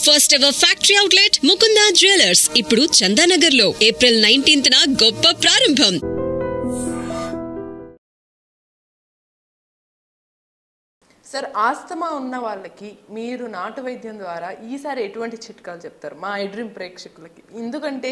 First ever factory outlet Mukunda jewellers ఇప్పుడు చందానగర్ లో April 19th గొప్ప ప్రారంభం. సార్, ఆస్తమా ఉన్న వాళ్ళకి మీరు నాటు వైద్యం ద్వారా ఈసారి ఎటువంటి చిట్కాలు చెప్తారు మా ఐడ్రీమ్ ప్రేక్షకులకి? ఎందుకంటే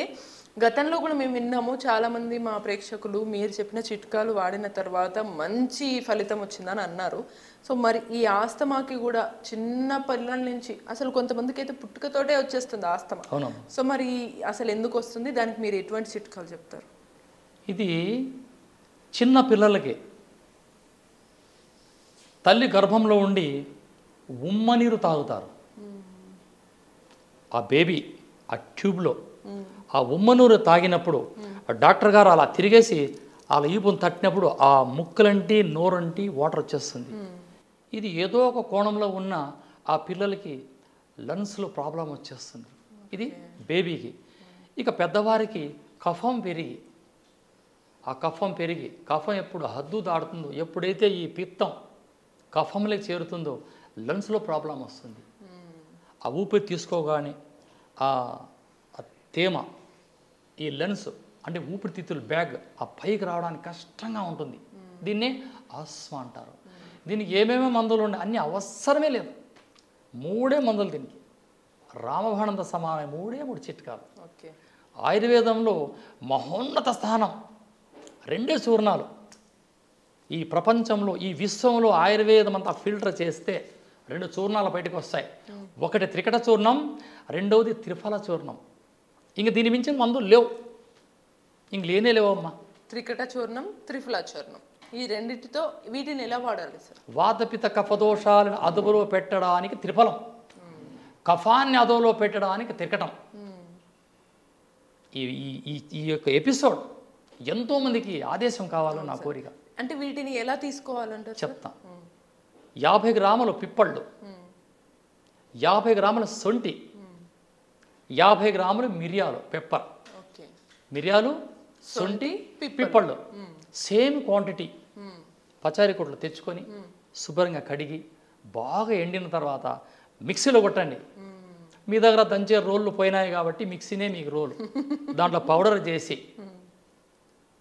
గతంలో కూడా మేము విన్నాము, చాలామంది మా ప్రేక్షకులు మీరు చెప్పిన చిట్కాలు వాడిన తర్వాత మంచి ఫలితం వచ్చిందని అన్నారు. సో మరి ఈ ఆస్తమాకి కూడా చిన్న పిల్లల నుంచి అసలు కొంతమందికి అయితే పుట్టుకతోటే వచ్చేస్తుంది ఆస్తమా. సో మరి అసలు ఎందుకు వస్తుంది, దానికి మీరు ఎటువంటి చిట్కాలు చెప్తారు? ఇది చిన్న పిల్లలకి తల్లి గర్భంలో ఉండి ఉమ్మనీరు తాగుతారు. ఆ బేబీ ఆ ట్యూబ్లో ఆ ఉమ్మనీరు తాగినప్పుడు డాక్టర్ గారు అలా తిరిగేసి అలా ఈపును తట్టినప్పుడు ఆ ముక్కలంటి నోరంటి వాటర్ వచ్చేస్తుంది. ఇది ఏదో ఒక కోణంలో ఉన్న ఆ పిల్లలకి లంగ్స్లో ప్రాబ్లం వచ్చేస్తుంది. ఇది బేబీకి. ఇక పెద్దవారికి కఫం పెరిగి ఆ కఫం ఎప్పుడు హద్దు దాడుతుందో, ఎప్పుడైతే ఈ పిత్తం కఫంలోకి చేరుతుందో లంగ్స్లో ప్రాబ్లం వస్తుంది. ఆ ఊపిరి తీసుకోగానే ఆ తేమ ఈ లెన్స్ అంటే ఊపిరితిత్తుల బ్యాగ్ ఆ పైకి రావడానికి కష్టంగా ఉంటుంది. దీన్నే ఆస్మా అంటారు. దీనికి ఏమేమి మందులు ఉన్నాయి, అన్నీ అవసరమే లేదు. 3 మందులు దీనికి, రామబాణంతో సమానమైన 3 చిట్కాలు. ఆయుర్వేదంలో మహోన్నత స్థానం 2 చూర్ణాలు. ఈ ప్రపంచంలో ఈ విశ్వంలో ఆయుర్వేదం అంతా ఫిల్టర్ చేస్తే 2 చూర్ణాలు బయటకు వస్తాయి. ఒకటి త్రికట చూర్ణం, రెండవది త్రిఫల చూర్ణం. ఇంక దీని మించిన మందులు లేవు, ఇంక లేనే లేవమ్మా. త్రికట చూర్ణం, త్రిఫల చూర్ణం, ఈ రెండిటితో వీటిని ఎలా వాడాలి సార్? వాతపిత కఫదోషాలను అదుపులో పెట్టడానికి త్రిఫలం, కఫాన్ని అదుపులో పెట్టడానికి త్రికటం. ఈ యొక్క ఎపిసోడ్ ఎంతోమందికి ఆదేశం కావాలో నా కోరిక. అంటే వీటిని ఎలా తీసుకోవాలంటారు? చెప్తా. 50 గ్రాములు పిప్పళ్ళు, 50 గ్రాముల సొంటి, 50 గ్రాములు మిరియాలు, పెప్పర్. మిరియాలు, సొంటి, పిప్పళ్ళు సేమ్ క్వాంటిటీ. పచారీ కొట్లు తెచ్చుకొని శుభ్రంగా కడిగి బాగా ఎండిన తర్వాత మిక్సీలో కొట్టండి. మీ దగ్గర దంచే రోళ్ళు పోయినాయి కాబట్టి మిక్సీనే మీకు రోలు. దాంట్లో పౌడర్ చేసి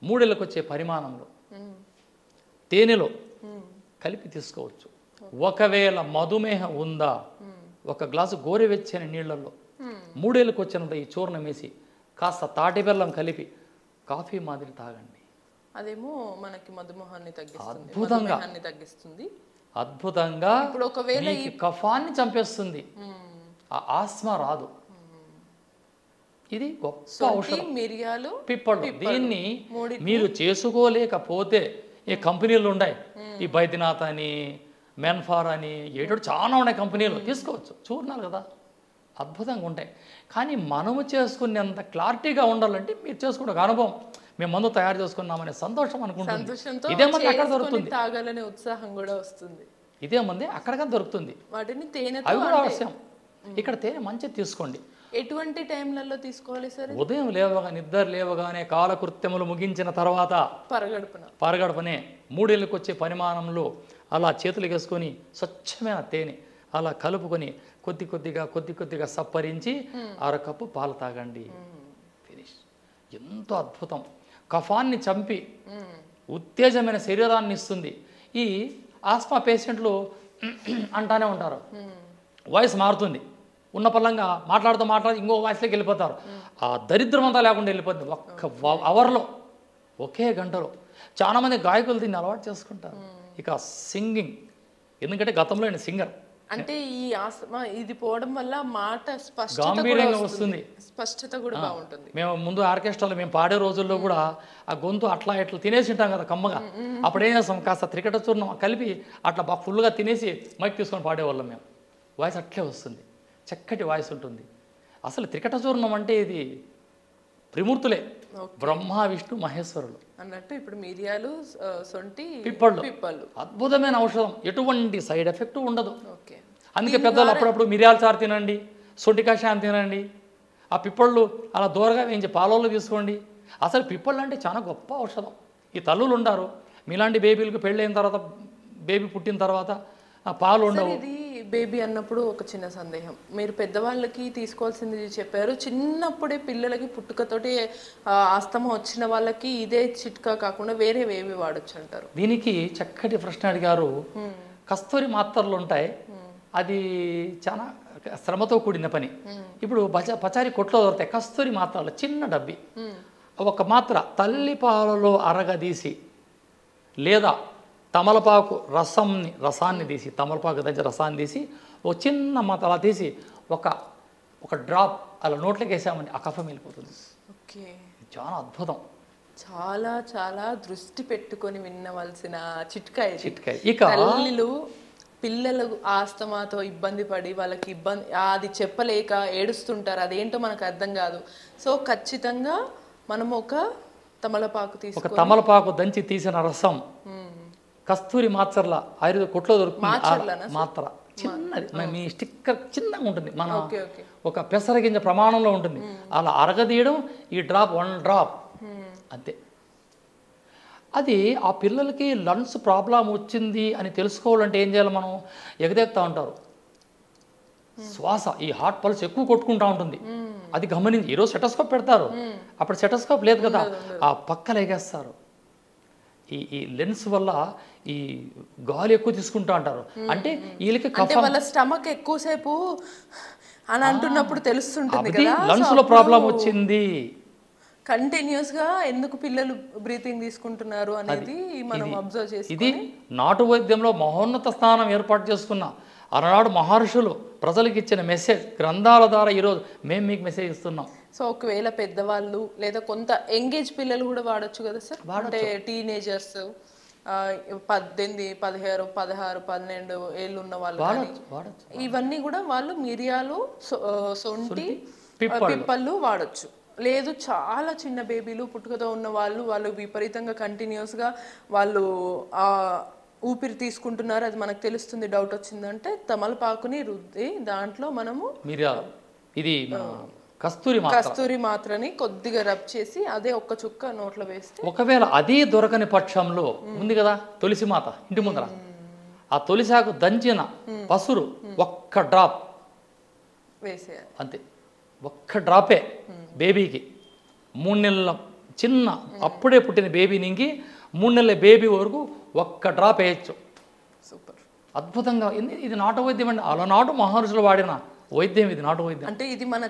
3 ఏళ్ళకి వచ్చే పరిమాణంలో తేనెలో కలిపి తీసుకోవచ్చు. ఒకవేళ మధుమేహం ఉందా, 1 గ్లాసు గోరువెచ్చని నీళ్లలో 3 ఏళ్ళకి వచ్చినంత ఈ చూర్ణం వేసి కాస్త తాటి బెల్లం కలిపి కాఫీ మాదిరి తాగండి. అదేమో మనకి మధుమేహాన్ని తగ్గిస్తుంది. అద్భుతంగా ఇప్పుడు ఒకవేళ ఈ కఫాన్ని చంపేస్తుంది, ఆ ఆస్మా రాదు. ఇది గొప్ప ఔషధం. మిరియాలు, పిప్పళ్ళు. దీన్ని మీరు చేసుకోలేకపోతే ఈ కంపెనీలు ఉన్నాయి, ఈ బైద్యనాథ్ అని, మెన్ఫార్ అని, ఏటో చాలా ఉన్నాయి కంపెనీలు, తీసుకోవచ్చు. చూర్ణాలు కదా, అద్భుతంగా ఉంటాయి. కానీ మనము చేసుకునేంత క్లారిటీగా ఉండాలంటే మీరు చేసుకునే అనుభవం, మేము మందు తయారు చేసుకున్నామనే సంతోషం అనుకుంటుంది. ఇదే మంది అక్కడ దొరుకుతుంది, తాగాలనే ఉత్సాహం కూడా వస్తుంది. ఇదే మంది అక్కడగా దొరుకుతుంది. వాటిని తేనె, అవి కూడా అవశ్యం. ఇక్కడ తేనె మంచిది తీసుకోండి. ఎటువంటి టైంలలో తీసుకోవాలి సార్? ఉదయం నిద్ర లేవగానే కాలకృత్యములు ముగించిన తర్వాత పరగడపనే 3 ఏళ్ళకి వచ్చే పరిమాణంలో అలా చేతులు వేసుకొని స్వచ్ఛమైన తేనె అలా కలుపుకొని కొద్ది కొద్దిగా సప్పరించి 1/2 కప్పు పాలు తాగండి. ఫినిష్. ఎంతో అద్భుతం. కఫాన్ని చంపి ఉత్తేజమైన శరీరాన్ని ఇస్తుంది. ఈ ఆస్మా పేషెంట్లు అంటానే ఉంటారు, వాయిస్ మారుతుంది, ఉన్న పల్లంగా మాట్లాడుతూ ఇంకో వాయిస్లోకి వెళ్ళిపోతారు. ఆ దరిద్రం అంతా లేకుండా వెళ్ళిపోతుంది 1 అవర్లో, 1 గంటలో. చాలామంది గాయకులు దీన్ని అలవాటు చేసుకుంటారు. ఇక సింగింగ్, ఎందుకంటే గతంలో నేను సింగర్. అంటే ఈ ఆస్మా ఇది పోవడం వల్ల మాట గాంభీర్యంగా వస్తుంది, స్పష్టత కూడా బాగుంటుంది. మేము ముందు ఆర్కెస్ట్రాలో మేము పాడే రోజుల్లో కూడా ఆ గొంతు అట్లా తినేసి ఉంటాం కదా కమ్మగా. అప్పుడు ఏం చేస్తాం, కాస్త త్రికట చూర్ణం కలిపి అట్లా బాగా ఫుల్గా తినేసి మైక్ తీసుకొని పాడేవాళ్ళం మేము. వాయిస్ అట్లే వస్తుంది, చక్కటి వాయిస్ ఉంటుంది. అసలు త్రికట చూర్ణం అంటే ఇది త్రిమూర్తులే, బ్రహ్మ విష్ణు మహేశ్వరులు అన్నట్టు. ఇప్పుడు మిరియాలు, సొంటి, పిప్పళ్ళు అద్భుతమైన ఔషధం, ఎటువంటి సైడ్ ఎఫెక్ట్ ఉండదు. అందుకే పెద్దలు అప్పుడప్పుడు మిరియాల చారు తినండి, సొంటి కషాయం తినండి, ఆ పిప్పళ్ళు అలా దూరగా వేయించి పాలలో తీసుకోండి. అసలు పిప్పళ్ళు అంటే చాలా గొప్ప ఔషధం. ఈ తల్లులు ఉంటారు, మీలాంటి బేబీలకు పెళ్ళైన తర్వాత, బేబీ పుట్టిన తర్వాత పాలు ఉండవు. ఇది బేబీ అన్నప్పుడు ఒక చిన్న సందేహం, మీరు పెద్దవాళ్ళకి తీసుకోవాల్సింది చెప్పారు, చిన్నప్పుడే పిల్లలకి పుట్టుకతోటి ఆస్తమా వచ్చిన వాళ్ళకి ఇదే చిట్కా కాకుండా వేరే ఏవి వాడచ్చు అంటారు? దీనికి చక్కటి ప్రశ్న అడిగారు. కస్తూరి మాత్రలు ఉంటాయి, అది చాలా శ్రమతో కూడిన పని. ఇప్పుడు పచారీ కొట్లో దొరుకుతాయి కస్తూరి మాత్రలు, చిన్న డబ్బి. ఒక మాత్ర తల్లి పాలలో అరగదీసి లేదా తమలపాకు రసాన్ని తీసి, తమలపాకు దంచి రసాన్ని తీసి ఒక చిన్న మాత్ర అలా తీసి ఒక డ్రాప్ అలా నోట్లోకి వేసామని ఆ కఫం వెళ్ళిపోతుంది. ఓకే, చాలా అద్భుతం. చాలా చాలా దృష్టి పెట్టుకొని వినవలసిన చిట్కా. ఇక తల్లులు పిల్లలు ఆస్తమాతో ఇబ్బంది పడి వాళ్ళకి అది చెప్పలేక ఏడుస్తుంటారు, అదేంటో మనకు అర్థం కాదు. సో ఖచ్చితంగా మనం ఒక తమలపాకు దంచి తీసిన రసం కస్తూరి మాత్రల ఆయుర్వేద కొట్లో దొరుకుతుంది. మాత్ర చిన్నది, మీ స్టిక్కర్ చిన్నగా ఉంటుంది, మన ఒక పెసరగింజ ప్రమాణంలో ఉంటుంది. అలా అరగదీయడం, ఈ డ్రాప్ 1 డ్రాప్ అంతే. అది ఆ పిల్లలకి లంగ్స్ ప్రాబ్లం వచ్చింది అని తెలుసుకోవాలంటే ఏం చేయాలి? మనం ఎగదెగుతూ ఉంటారు, శ్వాస ఈ హార్ట్ పల్స్ ఎక్కువ కొట్టుకుంటూ ఉంటుంది. అది గమనించి ఈరోజు సెటోస్కోప్ పెడతారు, అప్పుడు సెటోస్కోప్ లేదు కదా, ఆ పక్కన ఎగేస్తారు. ఈ లెన్స్ వల్ల ఈ గాలి ఎక్కువ తీసుకుంటా అంటారు. అంటే వీళ్ళకి వాళ్ళ స్టమక్ ఎక్కువసేపు అని అంటున్నప్పుడు తెలుస్తుంటుంది కదా, లంగ్స్ లో ప్రాబ్లం వచ్చింది. కంటిన్యూస్ గా ఎందుకు పిల్లలు బ్రీతింగ్ తీసుకుంటున్నారు అనేది మనం అబ్జర్వ్ చేసి, ఇది నాటు వైద్యంలో మహోన్నత స్థానం ఏర్పాటు చేసుకున్న ఆనాడు మహర్షులు ప్రజలకు ఇచ్చిన మెసేజ్, గ్రంథాల ద్వారా ఈరోజు మేము మీకు మెసేజ్ ఇస్తున్నాం. సో ఒకవేళ పెద్దవాళ్ళు లేదా కొంత ఎంగేజ్ పిల్లలు కూడా వాడచ్చు కదా సార్? అంటే టీనేజర్స్ 18, 16, 16, 12 ఏళ్ళు ఉన్న వాళ్ళు ఇవన్నీ కూడా వాళ్ళు మిరియాలు, సొంటి, పిప్పళ్ళు వాడచ్చు. లేదు చాలా చిన్న బేబీలు పుట్టుకతో ఉన్న వాళ్ళు విపరీతంగా కంటిన్యూస్గా వాళ్ళు ఊపిరి తీసుకుంటున్నారు, అది మనకు తెలుస్తుంది, డౌట్ వచ్చిందంటే తమలపాకుని రుద్ది దాంట్లో మనము ఇది కస్తూరి మాత్రని కొద్దిగా రబ్ చేసి అదే ఒక్క చుక్క నోట్లో వేస్తే, ఒకవేళ అదే దొరకని పక్షంలో ఉంది కదా తులసి మాత ఇంటి ముందర, ఆ తులసాకు దంచిన పసురు ఒక్క డ్రాప్ వేసేయాలి అంతే. ఒక్క డ్రాపే బేబీకి 3 నెలల చిన్న అప్పుడే పుట్టిన బేబీ నుంచి 3 నెలల బేబీ వరకు ఒక్క డ్రాప్ వేయచ్చు. సూపర్, అద్భుతంగా. ఇది నాటు వైద్యం అండి, అలనాడు మహర్షులు వాడిన వైద్యం ఇది, నాటు వైద్యం. అంటే ఇది మన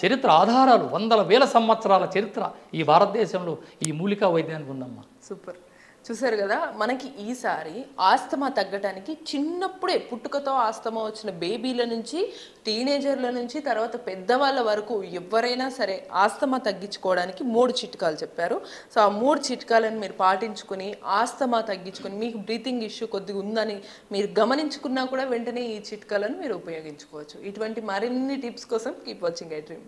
చరిత్ర ఆధారాలు, వందల వేల సంవత్సరాల చరిత్ర ఈ భారతదేశంలో ఈ మూలికా వైద్యానికి ఉందమ్మా. సూపర్. చూసారు కదా, మనకి ఈసారి ఆస్తమా తగ్గటానికి చిన్నప్పుడే పుట్టుకతో ఆస్తమా వచ్చిన బేబీల నుంచి, టీనేజర్ల నుంచి, తర్వాత పెద్దవాళ్ళ వరకు ఎవరైనా సరే ఆస్తమా తగ్గించుకోవడానికి 3 చిట్కాలు చెప్పారు. సో ఆ 3 చిట్కాలను మీరు పాటించుకుని ఆస్తమా తగ్గించుకొని, మీకు బ్రీతింగ్ ఇష్యూ కొద్దిగా ఉందని మీరు గమనించుకున్నా కూడా వెంటనే ఈ చిట్కాలను మీరు ఉపయోగించుకోవచ్చు. ఇటువంటి మరిన్ని టిప్స్ కోసం కీప్ వాచింగ్ ఐ డ్రీమ్.